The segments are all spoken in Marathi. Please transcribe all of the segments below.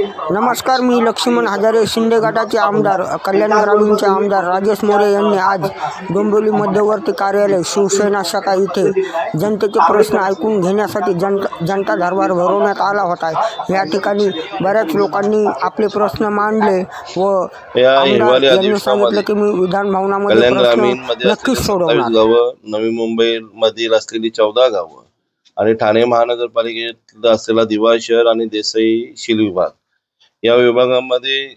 नमस्कार, मी लक्ष्मण हजारे, शिंदे गटाचे आमदार, कल्याण ग्रामीणचे आमदार राजेश मोरे यांनी आज डोंबिवली मध्यवर्ती कार्यालय शिवसेना शाखा इथे जनतेचे प्रश्न ऐकून घेण्यासाठी जनता दरबार भरवण्यात आला होता। या ठिकाणी बऱ्याच लोकांनी आपले प्रश्न मांडले व आमदार यांनी सांगितले की मी विधान भवनामध्ये प्रश्न नक्कीच सोडवणार। नवी मुंबई मधील असलेली 14 गावं आणि ठाणे महानगरपालिकेत असलेला दिवा शहर आणि देसाई शील विभाग या विभागामध्ये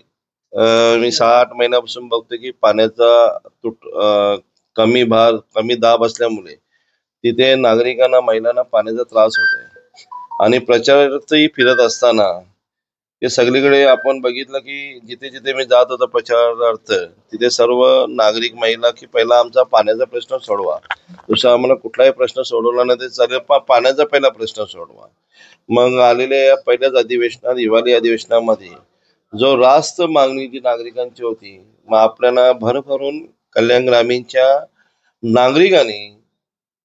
मी 6-8 महिन्यापासून बघतो की पाण्याचा कमी दाब असल्यामुळे तिथे नागरिकांना महिलांना पाण्याचा त्रास होत आहे। आणि प्रचारार्थही फिरत असताना ते सगळीकडे आपण बघितलं की जिथे जिथे मी जात होतो प्रचारार्थ तिथे सर्व नागरिक महिला की पहिला आमचा पाण्याचा प्रश्न सोडवा, दुसरा आम्हाला कुठलाही प्रश्न सोडवला नाही ते चालेल, पाण्याचा पहिला प्रश्न सोडवा। मग आलेल्या पहिल्याच अधिवेशनात हिवाळी अधिवेशनामध्ये जो रास्त मागणी जी नागरिकांची होती, मग आपल्याला भरभरून कल्याण ग्रामीणच्या नागरिकांनी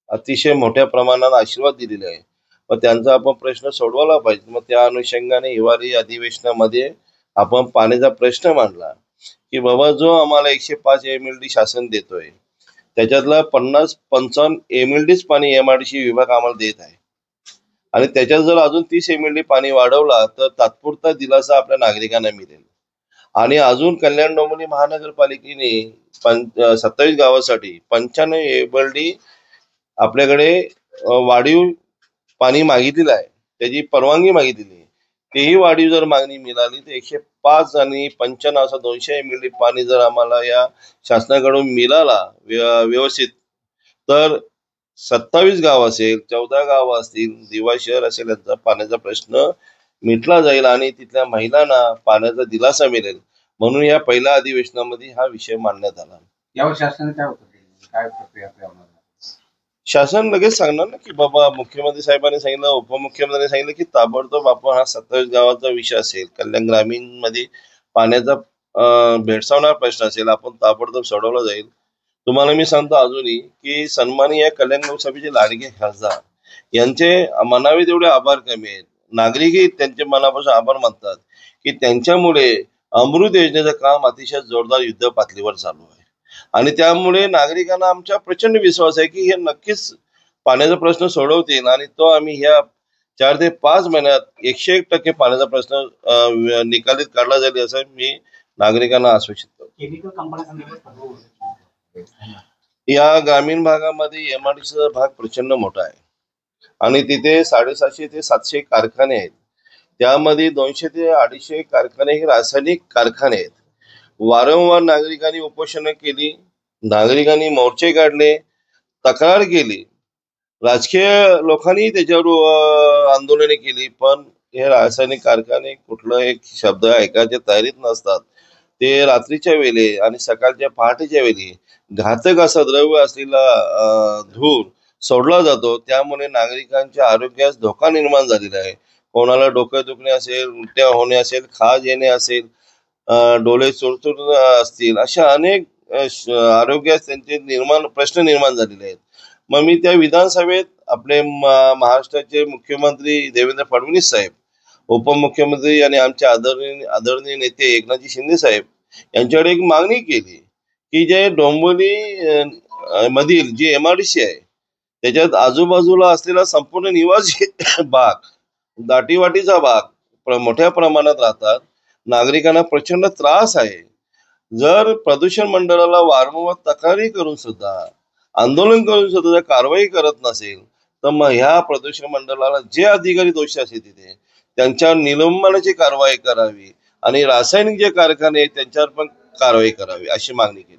अतिशय मोठ्या प्रमाणात आशीर्वाद दिलेले आहे व त्यांचा आपण प्रश्न सोडवायला पाहिजे। मग त्या अनुषंगाने हिवाळी अधिवेशनामध्ये आपण पाण्याचा प्रश्न मांडला की बाबा जो आम्हाला 105 MLD शासन देतोय त्याच्यातला 50-55 MLDच पाणी MRDC विभाग आम्हाला देत आहे आणि त्याच्यात जर अजून 30 MLD पाणी वाढवला तर तात्पुरता दिलासा आपल्या नागरिकांना मिळेल। आणि अजून कल्याण डोंबिवली महानगरपालिकेने 27 गावासाठी 95 MLD आपल्याकडे वाढीव पाणी मागितलेलं आहे, त्याची परवानगी मागितलेली आहे। तेही वाढीव जर मागणी मिळाली तर 105 आणि 95 असं 200 MLD पाणी जर आम्हाला या शासनाकडून मिळाला व्यवस्थित तर 27 गाव असेल, 14 गाव असतील, दिवा शहर असेल, यांचा पाण्याचा प्रश्न मिटला जाईल आणि तिथल्या महिलांना पाण्याचा दिलासा मिळेल। म्हणून या पहिल्या अधिवेशनामध्ये हा विषय मांडण्यात आला। यावर शासनाने काय प्रक्रिया शासन लगेच सांगणार ना की बाबा मुख्यमंत्री साहेबांनी सांगितलं, उपमुख्यमंत्र्यांनी सांगितलं की ताबडतोब आपण हा 27 गावाचा विषय असेल, कल्याण ग्रामीण मध्ये पाण्याचा भेडसावणारा प्रश्न असेल, आपण ताबडतोब सोडवला जाईल। तुम्हाला मी सांगतो अजूनही की सन्माननीय कल्याण लोकसभेचे लाडके खासदार यांचे मनावे तेवढे आभार कमी आहेत। नागरिकही त्यांचे मनापासून आभार मानतात की त्यांच्यामुळे अमृत योजनेचं काम अतिशय जोरदार युद्ध पातळीवर चालू आहे आणि त्यामुळे नागरिकांना आमच्या प्रचंड विश्वास आहे की हे नक्कीच पाण्याचा प्रश्न सोडवतील आणि तो आम्ही ह्या 4 ते 5 महिन्यात 101% पाण्याचा प्रश्न निकालीत काढला जाईल असं मी नागरिकांना आश्वासित करतो। या ग्रामीण भागामध्ये MRDCचा भाग प्रचंड मोठा आहे आणि तिथे 750 ते 700 कारखाने आहेत। त्यामध्ये 200 ते 250 कारखाने हे रासायनिक कारखाने आहेत। वारंवार नागरिकांनी उपोषण केली, नागरिकांनी मोर्चे काढले, तक्रार केली, राजकीय लोकांनी त्याच्यावर आंदोलने केली, पण हे रासायनिक कारखाने कुठला एक शब्द ऐकायच्या तयारीत नसतात। ते रात्रीच्या वेळी आणि सकाळच्या पहाटेच्या वेळी घातक असा द्रव्य असलेला धूर सोडला जातो, त्यामुळे नागरिकांच्या आरोग्यास धोका निर्माण झालेला आहे। कोणाला डोके दुखणे असेल, उलट्या होणे असेल, खाज येणे असेल, डोळे चुरचुर असतील, अशा अनेक आरोग्यास त्यांचे प्रश्न निर्माण झालेले आहेत। मग मी त्या विधानसभेत आपले महाराष्ट्राचे मुख्यमंत्री देवेंद्र फडणवीस साहेब, उपमुख्यमंत्री आणि आमचे आदरणीय नेते एकनाथजी शिंदे साहेब यांच्याकडे एक मागणी केली की जे डोंबिवली मधील जे MRDC आहे त्याच्यात आजूबाजूला असलेला संपूर्ण निवासी भाग, दाटीवाटीचा भाग मोठ्या प्रमाणात राहतात, नागरिकांना प्रचंड त्रास आहे। जर प्रदूषण मंडळाला वारंवार तक्रारी करून सुद्धा, आंदोलन करून सुद्धा कारवाई करत नसेल तर मग ह्या प्रदूषण मंडळाला जे अधिकारी दोषी असतील तिथे त्यांच्यावर निलंबनाची कारवाई करावी आणि रासायनिक जे कारखाने आहेत त्यांच्यावर पण कारवाई करावी अशी मागणी केली।